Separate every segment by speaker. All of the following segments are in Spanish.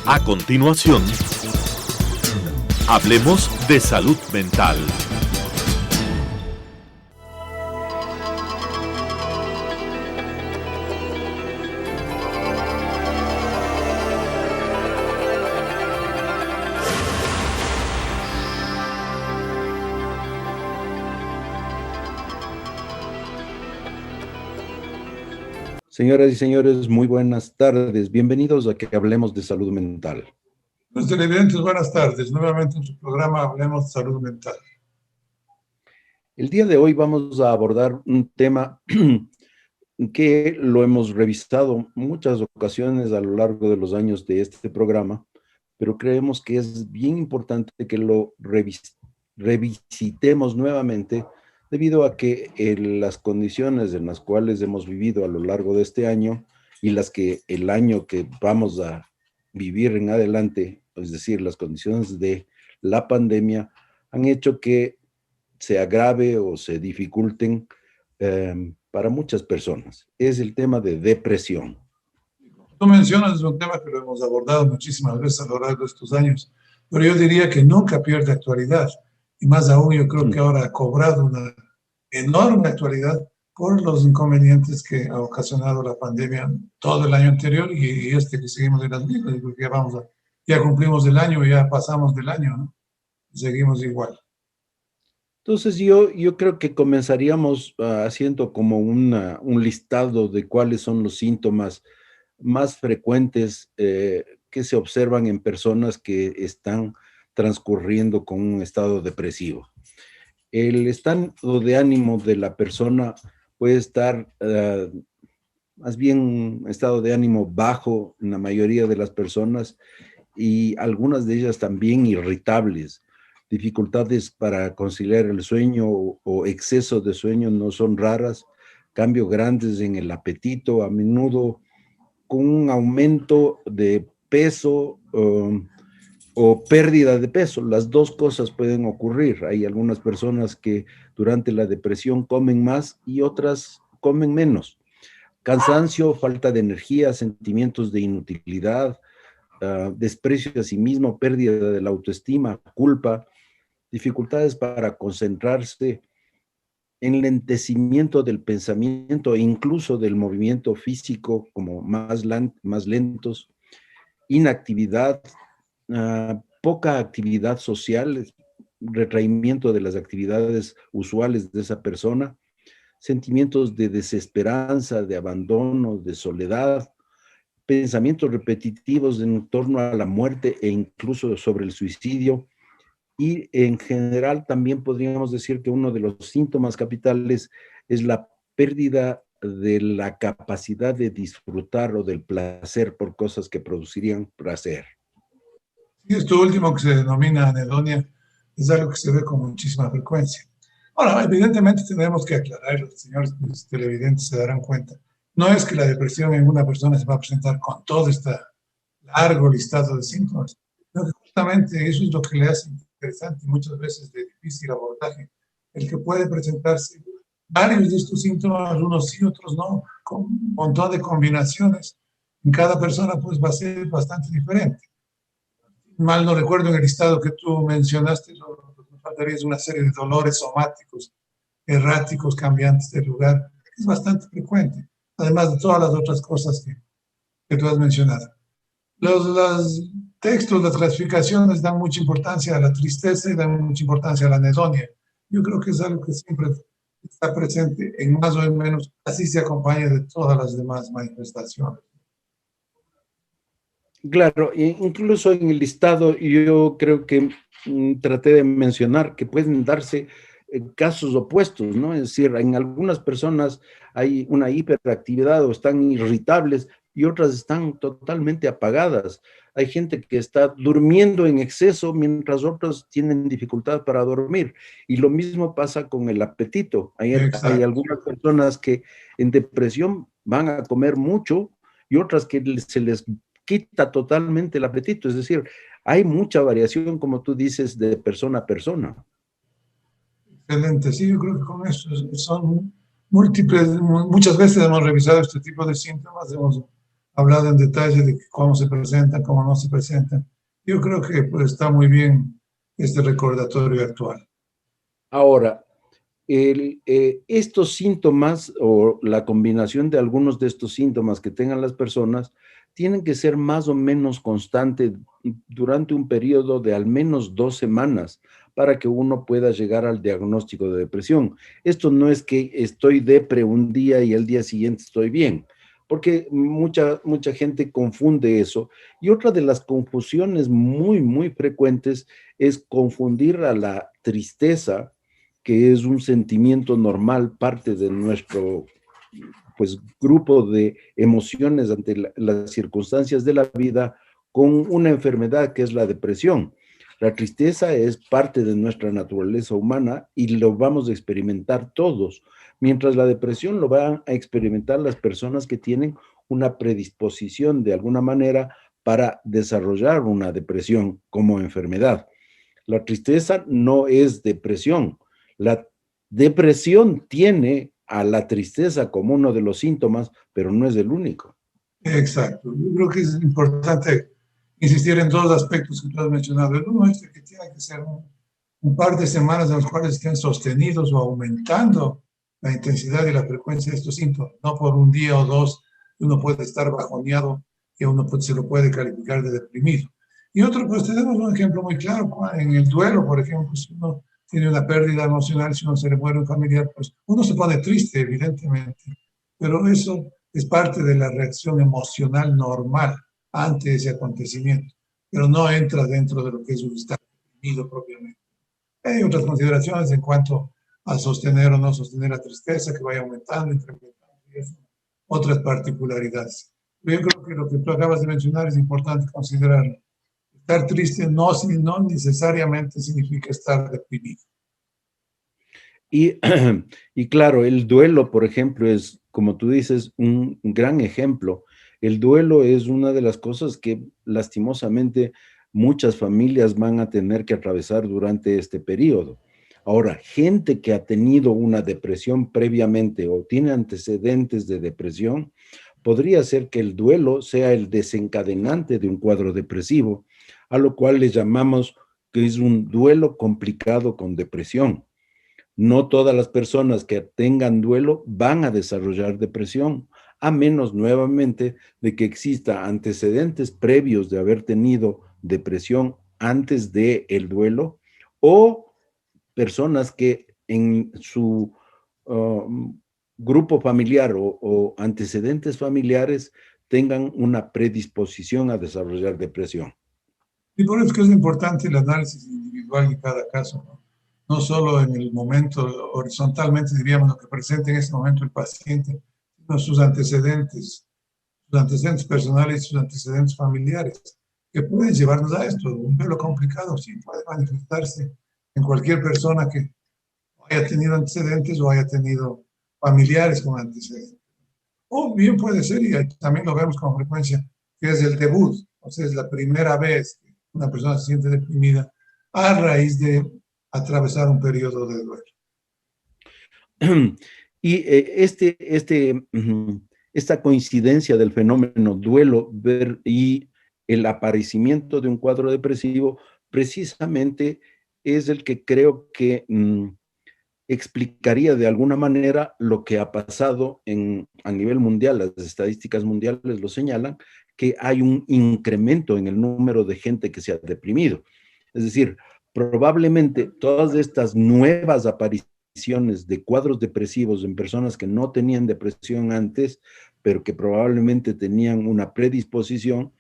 Speaker 1: A continuación, hablemos de salud mental.
Speaker 2: Señoras y señores, muy buenas tardes. Bienvenidos a que hablemos de salud mental.
Speaker 3: Los televidentes, buenas tardes. Nuevamente en su programa Hablemos de Salud Mental.
Speaker 2: El día de hoy vamos a abordar un tema que lo hemos revisado muchas ocasiones a lo largo de los años de este programa, pero creemos que es bien importante que lo revisitemos nuevamente debido a que las condiciones en las cuales hemos vivido a lo largo de este año y las que el año que vamos a vivir en adelante, es decir, las condiciones de la pandemia, han hecho que se agrave o se dificulten para muchas personas. Es el tema de depresión.
Speaker 3: Tú mencionas, es un tema que lo hemos abordado muchísimas veces a lo largo de estos años, pero yo diría que nunca pierde actualidad. Y más aún, yo creo que ahora ha cobrado una enorme actualidad por los inconvenientes que ha ocasionado la pandemia todo el año anterior y este que seguimos en las mismas. Ya cumplimos el año, ya pasamos del año, ¿no? Seguimos igual.
Speaker 2: Entonces yo creo que comenzaríamos haciendo como un listado de cuáles son los síntomas más frecuentes que se observan en personas que están transcurriendo con un estado depresivo. El estado de ánimo de la persona puede estar más bien un estado de ánimo bajo en la mayoría de las personas y algunas de ellas también irritables. Dificultades para conciliar el sueño o exceso de sueño no son raras, cambios grandes en el apetito, a menudo con un aumento de peso o pérdida de peso. Las dos cosas pueden ocurrir. Hay algunas personas que durante la depresión comen más y otras comen menos. Cansancio, falta de energía, sentimientos de inutilidad, desprecio a sí mismo, pérdida de la autoestima, culpa, dificultades para concentrarse, enlentecimiento del pensamiento e incluso del movimiento físico como más lentos, inactividad, poca actividad social, retraimiento de las actividades usuales de esa persona, sentimientos de desesperanza, de abandono, de soledad, pensamientos repetitivos en torno a la muerte e incluso sobre el suicidio. Y en general también podríamos decir que uno de los síntomas capitales es la pérdida de la capacidad de disfrutar o del placer por cosas que producirían placer.
Speaker 3: Y esto último que se denomina anedonia es algo que se ve con muchísima frecuencia. Ahora, evidentemente tenemos que aclarar, los señores televidentes se darán cuenta, no es que la depresión en una persona se va a presentar con todo este largo listado de síntomas, sino que justamente eso es lo que le hace interesante y muchas veces de difícil abordaje, el que puede presentarse varios de estos síntomas, unos sí, otros no, con un montón de combinaciones. En cada persona pues va a ser bastante diferente. Mal no recuerdo en el listado que tú mencionaste, lo que faltaría es una serie de dolores somáticos, erráticos, cambiantes de lugar, que es bastante frecuente, además de todas las otras cosas que tú has mencionado. Los textos, las clasificaciones dan mucha importancia a la tristeza y dan mucha importancia a la anedonia. Yo creo que es algo que siempre está presente en más o menos, así se acompaña de todas las demás manifestaciones.
Speaker 2: Claro, incluso en el listado yo creo que traté de mencionar que pueden darse casos opuestos, ¿no? Es decir, en algunas personas hay una hiperactividad o están irritables y otras están totalmente apagadas. Hay gente que está durmiendo en exceso mientras otros tienen dificultad para dormir. Y lo mismo pasa con el apetito. Hay algunas personas que en depresión van a comer mucho y otras que se les quita totalmente el apetito. Es decir, hay mucha variación, como tú dices, de persona a persona.
Speaker 3: Excelente, sí, yo creo que con eso son múltiples, muchas veces hemos revisado este tipo de síntomas, hemos hablado en detalle de cómo se presentan, cómo no se presentan. Yo creo que pues, está muy bien este recordatorio actual.
Speaker 2: Ahora, estos síntomas o la combinación de algunos de estos síntomas que tengan las personas tienen que ser más o menos constantes durante un periodo de al menos 2 semanas para que uno pueda llegar al diagnóstico de depresión. Esto no es que estoy depre un día y el día siguiente estoy bien, porque mucha gente confunde eso. Y otra de las confusiones muy frecuentes es confundir a la tristeza, que es un sentimiento normal, parte de nuestro pues, grupo de emociones ante las circunstancias de la vida, con una enfermedad que es la depresión. La tristeza es parte de nuestra naturaleza humana y lo vamos a experimentar todos, mientras la depresión lo van a experimentar las personas que tienen una predisposición de alguna manera para desarrollar una depresión como enfermedad. La tristeza no es depresión. La depresión tiene a la tristeza como uno de los síntomas, pero no es el único.
Speaker 3: Exacto. Yo creo que es importante insistir en dos aspectos que tú has mencionado. El uno es que tiene que ser un par de semanas en las cuales estén sostenidos o aumentando la intensidad y la frecuencia de estos síntomas. No por un día o dos uno puede estar bajoneado y uno se lo puede calificar de deprimido. Y otro, pues tenemos un ejemplo muy claro en el duelo, por ejemplo, si uno tiene una pérdida emocional, si uno se le muere un familiar, pues uno se pone triste, evidentemente, pero eso es parte de la reacción emocional normal ante ese acontecimiento, pero no entra dentro de lo que es un estado deprimido propiamente. Hay otras consideraciones en cuanto a sostener o no sostener la tristeza, que vaya aumentando, incrementando, y eso, otras particularidades. Yo creo que lo que tú acabas de mencionar es importante considerarlo. Estar triste no necesariamente significa estar deprimido.
Speaker 2: Y, y claro, el duelo, por ejemplo, es, como tú dices, un gran ejemplo. El duelo es una de las cosas que lastimosamente muchas familias van a tener que atravesar durante este periodo. Ahora, gente que ha tenido una depresión previamente o tiene antecedentes de depresión, podría ser que el duelo sea el desencadenante de un cuadro depresivo, a lo cual le llamamos que es un duelo complicado con depresión. No todas las personas que tengan duelo van a desarrollar depresión, a menos nuevamente de que exista antecedentes previos de haber tenido depresión antes del duelo, o personas que en su grupo familiar o antecedentes familiares tengan una predisposición a desarrollar depresión.
Speaker 3: Y por eso es que es importante el análisis individual de cada caso, ¿no? No solo en el momento, horizontalmente diríamos lo que presenta en ese momento el paciente, sino sus antecedentes personales y sus antecedentes familiares, que pueden llevarnos a esto. Un duelo complicado sí puede manifestarse en cualquier persona que haya tenido antecedentes o haya tenido familiares con antecedentes. O bien puede ser, y también lo vemos con frecuencia, que es el debut, o sea, es la primera vez que una persona se siente deprimida a raíz de atravesar un periodo de duelo.
Speaker 2: Y esta coincidencia del fenómeno duelo y el aparecimiento de un cuadro depresivo precisamente es el que creo que explicaría de alguna manera lo que ha pasado a nivel mundial. Las estadísticas mundiales lo señalan, que hay un incremento en el número de gente que se ha deprimido. Es decir, probablemente todas estas nuevas apariciones de cuadros depresivos en personas que no tenían depresión antes, pero que probablemente tenían una predisposición,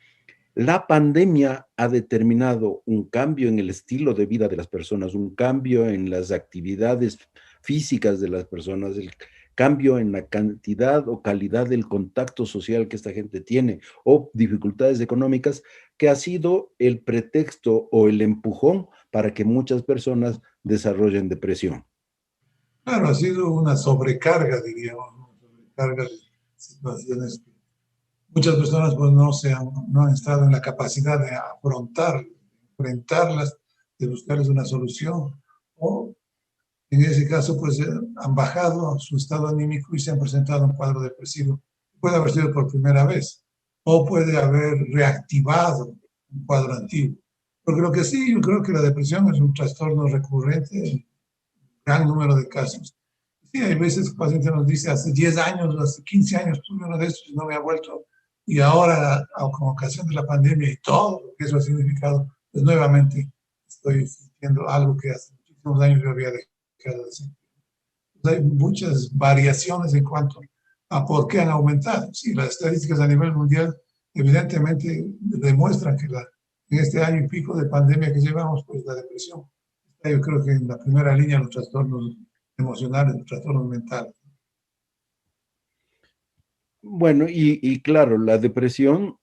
Speaker 2: la pandemia ha determinado un cambio en el estilo de vida de las personas, un cambio en las actividades físicas de las personas, el cambio en la cantidad o calidad del contacto social que esta gente tiene, o dificultades económicas, que ha sido el pretexto o el empujón para que muchas personas desarrollen depresión.
Speaker 3: Claro, ha sido una sobrecarga, diríamos, una sobrecarga de situaciones que muchas personas pues no han estado en la capacidad de afrontar, enfrentarlas, de buscarles una solución, o en ese caso pues han bajado su estado anímico y se han presentado un cuadro depresivo. Puede haber sido por primera vez, o puede haber reactivado un cuadro antiguo. Porque lo que sí, yo creo que la depresión es un trastorno recurrente en un gran número de casos. Sí, hay veces que el paciente nos dice, hace 10 años, hace 15 años tuve uno de estos y no me ha vuelto. Y ahora, con ocasión de la pandemia y todo lo que eso ha significado, pues nuevamente estoy sintiendo algo que hace muchísimos años yo había dejado de sentir. Hay muchas variaciones en cuanto a por qué han aumentado. Sí, las estadísticas a nivel mundial evidentemente demuestran que en este año y pico de pandemia que llevamos, pues la depresión está, yo creo que en la primera línea los trastornos emocionales, los trastornos mentales.
Speaker 2: Bueno, y claro, la depresión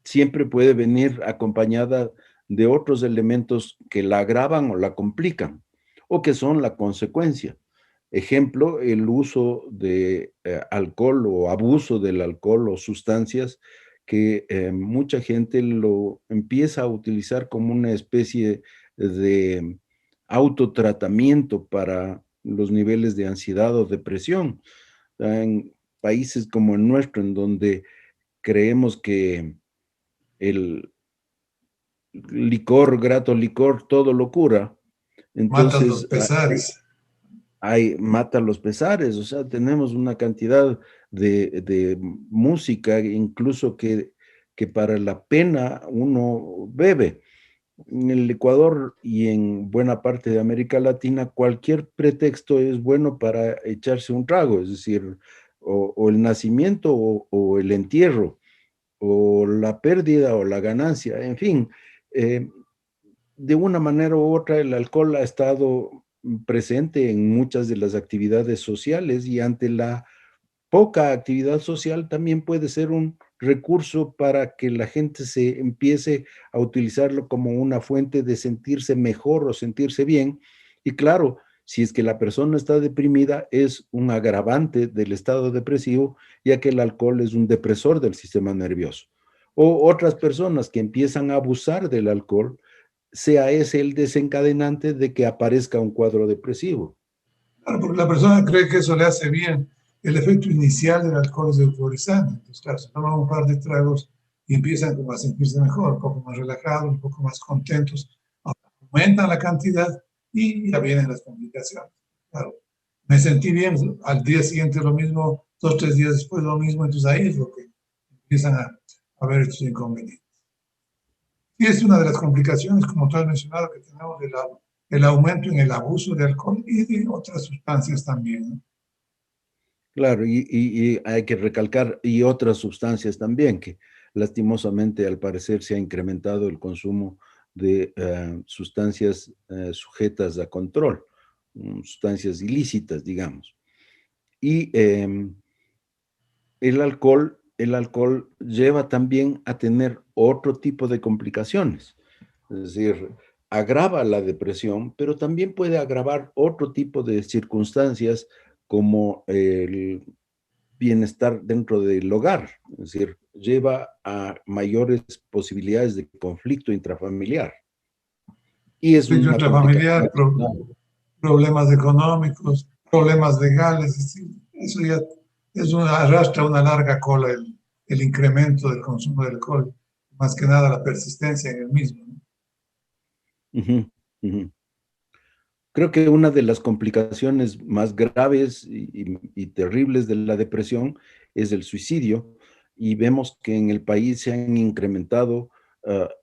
Speaker 2: siempre puede venir acompañada de otros elementos que la agravan o la complican, o que son la consecuencia. Ejemplo, el uso de alcohol o abuso del alcohol o sustancias que mucha gente lo empieza a utilizar como una especie de autotratamiento para los niveles de ansiedad o depresión. En países como el nuestro, en donde creemos que el licor, grato licor, todo lo cura,
Speaker 3: Matan los
Speaker 2: entonces
Speaker 3: pesares.
Speaker 2: mata los pesares, o sea, tenemos una cantidad de música, incluso que para la pena uno bebe. En el Ecuador y en buena parte de América Latina, cualquier pretexto es bueno para echarse un trago, es decir, o el nacimiento o el entierro, o la pérdida o la ganancia, en fin, eh, de una manera u otra el alcohol ha estado presente en muchas de las actividades sociales y ante la poca actividad social también puede ser un recurso para que la gente se empiece a utilizarlo como una fuente de sentirse mejor o sentirse bien. Y claro, si es que la persona está deprimida, es un agravante del estado depresivo, ya que el alcohol es un depresor del sistema nervioso. O otras personas que empiezan a abusar del alcohol, sea ese el desencadenante de que aparezca un cuadro depresivo.
Speaker 3: Claro, porque la persona cree que eso le hace bien. El efecto inicial del alcohol es euforizante. Entonces, claro, se toman un par de tragos y empiezan como a sentirse mejor, un poco más relajados, un poco más contentos. Aumentan la cantidad y ya vienen las complicaciones. Claro, me sentí bien, al día siguiente lo mismo, 2, 3 días después lo mismo, entonces ahí es lo que empiezan a ver estos inconvenientes. Y es una de las complicaciones, como tú has mencionado, que tenemos el aumento en el abuso de alcohol y de otras sustancias también, ¿no?
Speaker 2: Claro, y hay que recalcar, y otras sustancias también, que lastimosamente al parecer se ha incrementado el consumo de sustancias sujetas a control, sustancias ilícitas, digamos. Y el alcohol lleva también a tener otro tipo de complicaciones, es decir, agrava la depresión, pero también puede agravar otro tipo de circunstancias como el bienestar dentro del hogar, es decir, lleva a mayores posibilidades de conflicto intrafamiliar. Y es
Speaker 3: Conflicto
Speaker 2: una complicación
Speaker 3: intrafamiliar,
Speaker 2: adicional.
Speaker 3: problemas económicos, problemas legales, eso ya arrastra una larga cola el incremento del consumo de alcohol, más que nada la persistencia en el mismo, ¿no?
Speaker 2: Ujú, ujú. Creo que una de las complicaciones más graves y terribles de la depresión es el suicidio, y vemos que en el país se han incrementado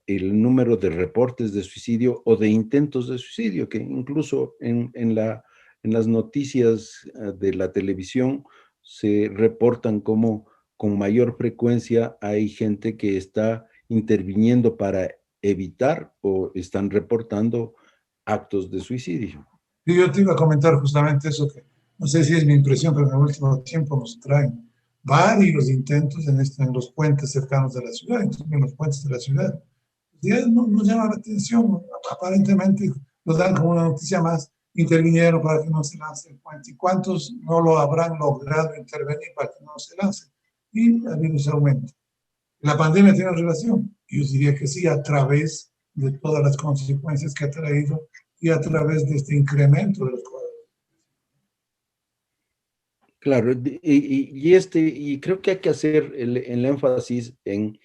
Speaker 2: el número de reportes de suicidio o de intentos de suicidio, que incluso en las noticias de la televisión se reportan como con mayor frecuencia hay gente que está interviniendo para evitar o están reportando actos de suicidio.
Speaker 3: Y yo te iba a comentar justamente eso, que no sé si es mi impresión, pero en el último tiempo nos traen varios intentos en los puentes cercanos de la ciudad, incluso en los puentes de la ciudad. Y nos llama la atención, aparentemente lo dan como una noticia más, intervinieron para que no se lance el puente. ¿Y cuántos no lo habrán logrado intervenir para que no se lance? Y el virus aumenta. ¿La pandemia tiene relación? Yo diría que sí, a través de todas las consecuencias que ha traído y a través de este incremento de los cuadros.
Speaker 2: Claro, y creo que hay que hacer el énfasis en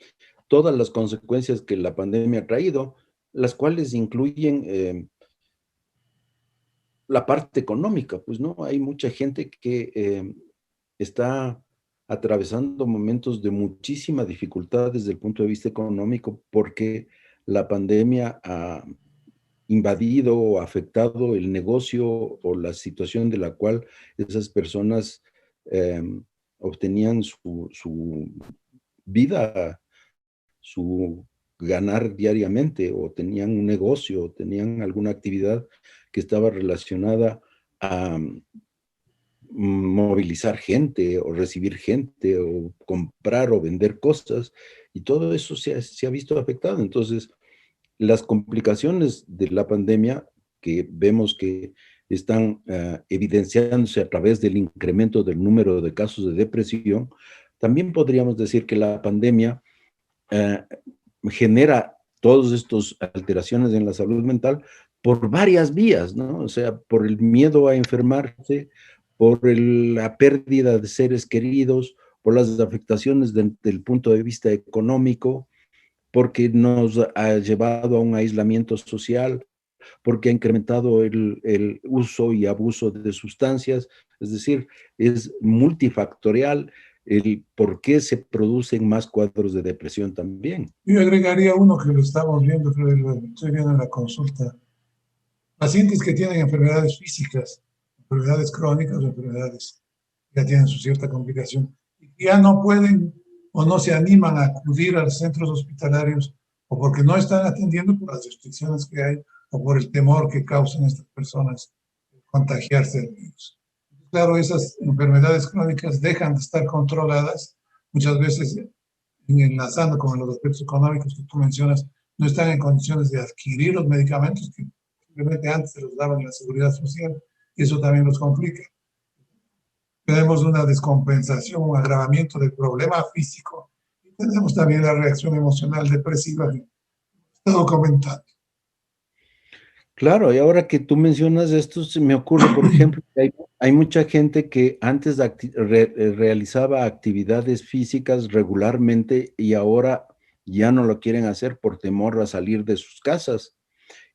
Speaker 2: todas las consecuencias que la pandemia ha traído, las cuales incluyen la parte económica, pues no, hay mucha gente que está atravesando momentos de muchísima dificultad desde el punto de vista económico porque la pandemia ha invadido o afectado el negocio o la situación de la cual esas personas eh, obtenían su vida, su ganar diariamente, o tenían un negocio, o tenían alguna actividad que estaba relacionada a movilizar gente o recibir gente o comprar o vender cosas, y todo eso se ha visto afectado. Entonces, las complicaciones de la pandemia que vemos que están evidenciándose a través del incremento del número de casos de depresión, también podríamos decir que la pandemia eh, genera todas estas alteraciones en la salud mental por varias vías, ¿no? O sea, por el miedo a enfermarse, por la pérdida de seres queridos, por las afectaciones del punto de vista económico, porque nos ha llevado a un aislamiento social, porque ha incrementado el uso y abuso de sustancias, es decir, es multifactorial el por qué se producen más cuadros de depresión también.
Speaker 3: Yo agregaría uno que lo estamos viendo, creo que lo estoy viendo en la consulta. Pacientes que tienen enfermedades físicas, enfermedades crónicas o enfermedades que ya tienen su cierta complicación, y que ya no pueden o no se animan a acudir a los centros hospitalarios o porque no están atendiendo por las restricciones que hay o por el temor que causan estas personas contagiarse del virus. Claro, esas enfermedades crónicas dejan de estar controladas, muchas veces enlazando con los aspectos económicos que tú mencionas, no están en condiciones de adquirir los medicamentos que simplemente antes se los daban en la seguridad social, y eso también los complica. Tenemos una descompensación, un agravamiento del problema físico, y tenemos también la reacción emocional depresiva que he estado comentando.
Speaker 2: Claro, y ahora que tú mencionas esto, se me ocurre, por ejemplo, que hay mucha gente que antes realizaba actividades físicas regularmente y ahora ya no lo quieren hacer por temor a salir de sus casas.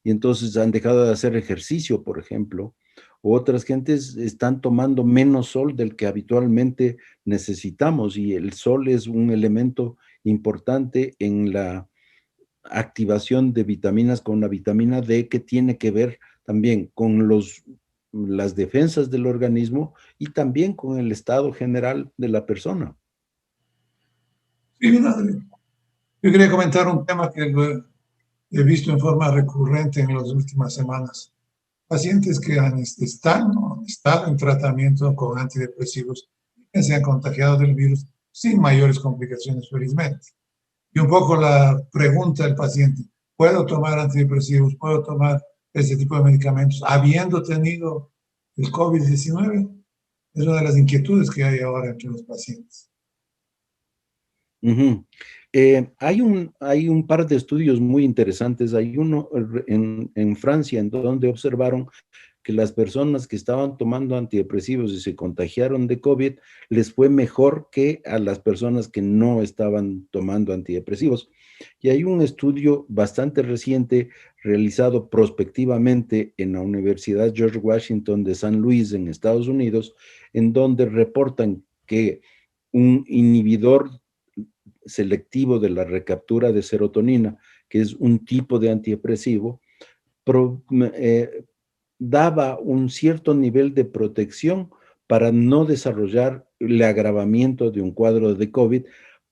Speaker 2: Y entonces han dejado de hacer ejercicio, por ejemplo. O otras gentes están tomando menos sol del que habitualmente necesitamos, y el sol es un elemento importante en la activación de vitaminas con la vitamina D, que tiene que ver también con las defensas del organismo y también con el estado general de la persona.
Speaker 3: Sí, yo quería comentar un tema que lo he visto en forma recurrente en las últimas semanas. Pacientes que están o han estado en tratamiento con antidepresivos y que se han contagiado del virus sin mayores complicaciones, felizmente. Y un poco la pregunta del paciente, ¿puedo tomar antidepresivos? ¿Puedo tomar este tipo de medicamentos habiendo tenido el COVID-19? Es una de las inquietudes que hay ahora entre los pacientes.
Speaker 2: Ujú. Hay un par de estudios muy interesantes. Hay uno en Francia en donde observaron que las personas que estaban tomando antidepresivos y se contagiaron de COVID les fue mejor que a las personas que no estaban tomando antidepresivos. Y hay un estudio bastante reciente realizado prospectivamente en la Universidad George Washington de San Luis en Estados Unidos, en donde reportan que un inhibidor selectivo de la recaptura de serotonina, que es un tipo de antidepresivo, pro, daba un cierto nivel de protección para no desarrollar el agravamiento de un cuadro de COVID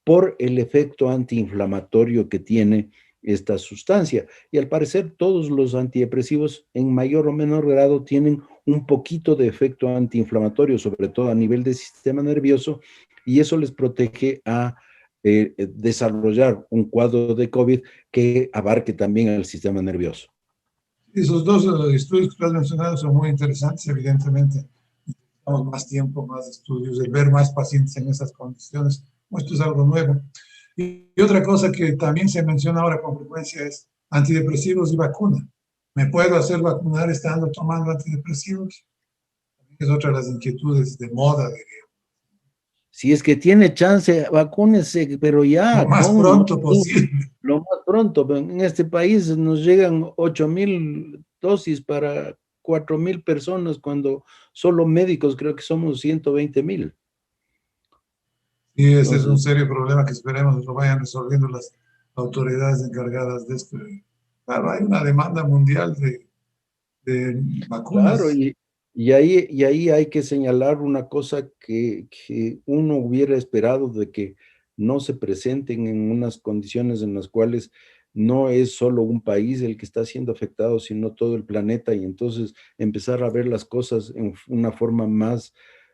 Speaker 2: por el efecto antiinflamatorio que tiene esta sustancia. Y al parecer todos los antidepresivos en mayor o menor grado tienen un poquito de efecto antiinflamatorio, sobre todo a nivel del sistema nervioso, y eso les protege a desarrollar un cuadro de COVID que abarque también el sistema nervioso.
Speaker 3: Esos dos estudios que tú has mencionado son muy interesantes, evidentemente. Necesitamos más tiempo, más estudios, de ver más pacientes en esas condiciones. Esto es algo nuevo. Y otra cosa que también se menciona ahora con frecuencia es antidepresivos y vacuna. ¿Me puedo hacer vacunar estando tomando antidepresivos? es otra de las inquietudes de moda, diría.
Speaker 2: Si es que tiene chance, vacúnese, pero ya,
Speaker 3: Lo más pronto posible.
Speaker 2: lo más pronto. En este país nos llegan 8,000 dosis para 4,000 personas, cuando solo médicos creo que somos 120,000.
Speaker 3: Y ese es un
Speaker 2: Entonces,
Speaker 3: serio problema que esperemos lo vayan resolviendo las autoridades encargadas de esto. Claro, hay una demanda mundial de
Speaker 2: claro,
Speaker 3: vacunas.
Speaker 2: y ahí hay que señalar una cosa que uno hubiera esperado de que no se presenten en unas condiciones en las cuales no es solo un país el que está siendo afectado, sino todo el planeta, y entonces empezar a ver las cosas en una forma más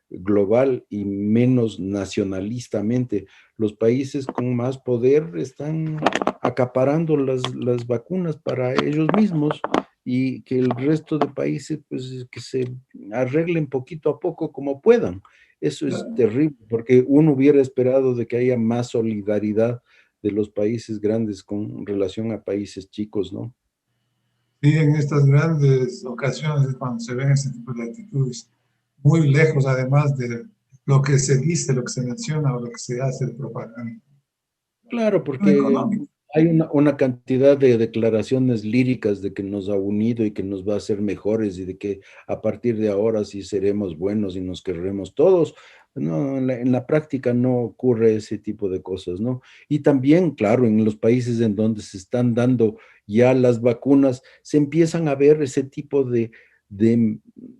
Speaker 2: global y menos nacionalistamente. Los países con más poder están acaparando las vacunas para ellos mismos, y que el resto de países, pues, que se arreglen poquito a poco como puedan. Eso es terrible, porque uno hubiera esperado de que haya más solidaridad de los países grandes con relación a países chicos, ¿no?
Speaker 3: Y en estas grandes ocasiones es cuando se ven ese tipo de actitudes, muy lejos además de lo que se dice, lo que se menciona o lo que se hace de propaganda.
Speaker 2: Claro,
Speaker 3: Lo
Speaker 2: porque
Speaker 3: económico.
Speaker 2: hay una cantidad de declaraciones líricas de que nos ha unido y que nos va a hacer mejores, y de que a partir de ahora sí seremos buenos y nos querremos todos. No, en la práctica no ocurre ese tipo de cosas, ¿no? Y también, claro, en los países en donde se están dando ya las vacunas, se empiezan a ver ese tipo de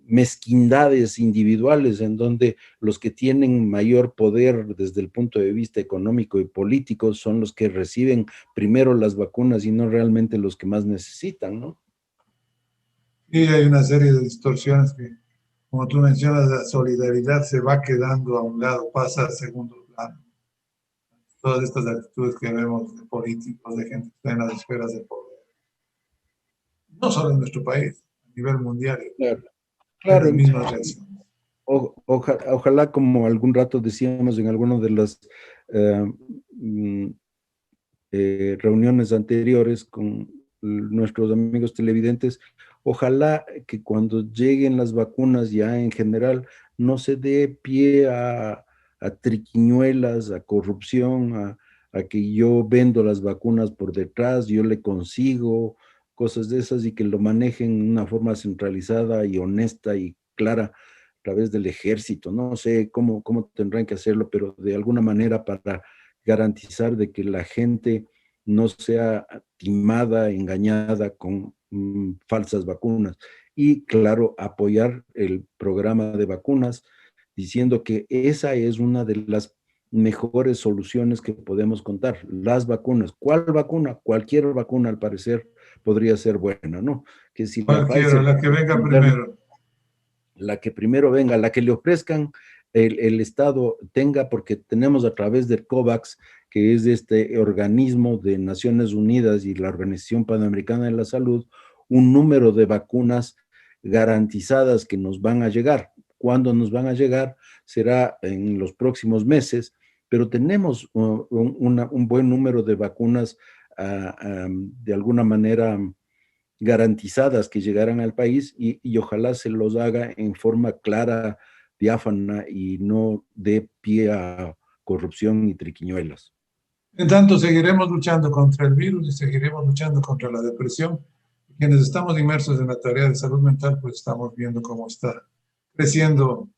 Speaker 2: mezquindades individuales, en donde los que tienen mayor poder desde el punto de vista económico y político son los que reciben primero las vacunas y no realmente los que más necesitan, ¿no?
Speaker 3: Y hay una serie de distorsiones que, como tú mencionas, la solidaridad se va quedando a un lado, pasa a segundo plano. Todas estas actitudes que vemos de políticos, de gente que está en las esferas de poder, no solo en nuestro país, a nivel mundial,
Speaker 2: Claro,
Speaker 3: hay las
Speaker 2: claro.
Speaker 3: mismas reacciones.
Speaker 2: Ojalá, como algún rato decíamos en alguna de las eh, mm, reuniones anteriores con nuestros amigos televidentes, ojalá que cuando lleguen las vacunas ya en general no se dé pie a triquiñuelas, a corrupción, a que yo vendo las vacunas por detrás, yo le consigo, cosas de esas, y que lo manejen de una forma centralizada y honesta y clara a través del ejército. No sé cómo tendrán que hacerlo, pero de alguna manera para garantizar de que la gente no sea timada, engañada con falsas vacunas. Y claro, apoyar el programa de vacunas, diciendo que esa es una de las mejores soluciones que podemos contar, las vacunas. ¿Cuál vacuna? Cualquier vacuna, al parecer, podría ser buena, ¿no? Que si la
Speaker 3: Cualquiera,
Speaker 2: Pfizer,
Speaker 3: la que venga primero.
Speaker 2: la que primero venga, la que le ofrezcan el Estado tenga, porque tenemos a través del COVAX, que es este organismo de Naciones Unidas y la Organización Panamericana de la Salud, un número de vacunas garantizadas que nos van a llegar. Cuándo nos van a llegar será en los próximos meses, pero tenemos un buen número de vacunas de alguna manera garantizadas que llegaran al país, y ojalá se los haga en forma clara, diáfana, y no dé pie a corrupción y triquiñuelas.
Speaker 3: En tanto, seguiremos luchando contra el virus y seguiremos luchando contra la depresión. Quienes estamos inmersos en la tarea de salud mental, pues estamos viendo cómo está creciendo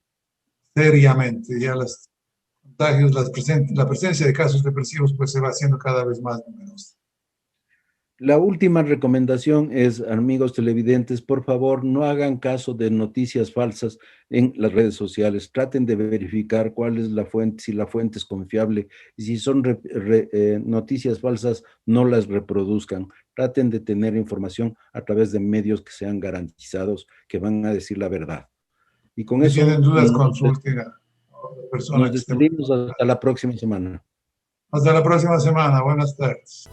Speaker 3: seriamente. Ya los contagios, la presencia de casos depresivos, pues se va haciendo cada vez más numerosa.
Speaker 2: La última recomendación es, amigos televidentes, por favor, no hagan caso de noticias falsas en las redes sociales. Traten de verificar cuál es la fuente, si la fuente es confiable, y si son noticias falsas, no las reproduzcan. Traten de tener información a través de medios que sean garantizados, que van a decir la verdad. Y con
Speaker 3: Si
Speaker 2: eso
Speaker 3: tienen dudas, consulten a otra persona
Speaker 2: nos
Speaker 3: que esté.
Speaker 2: despedimos hasta la próxima semana.
Speaker 3: Hasta la próxima semana. Buenas tardes.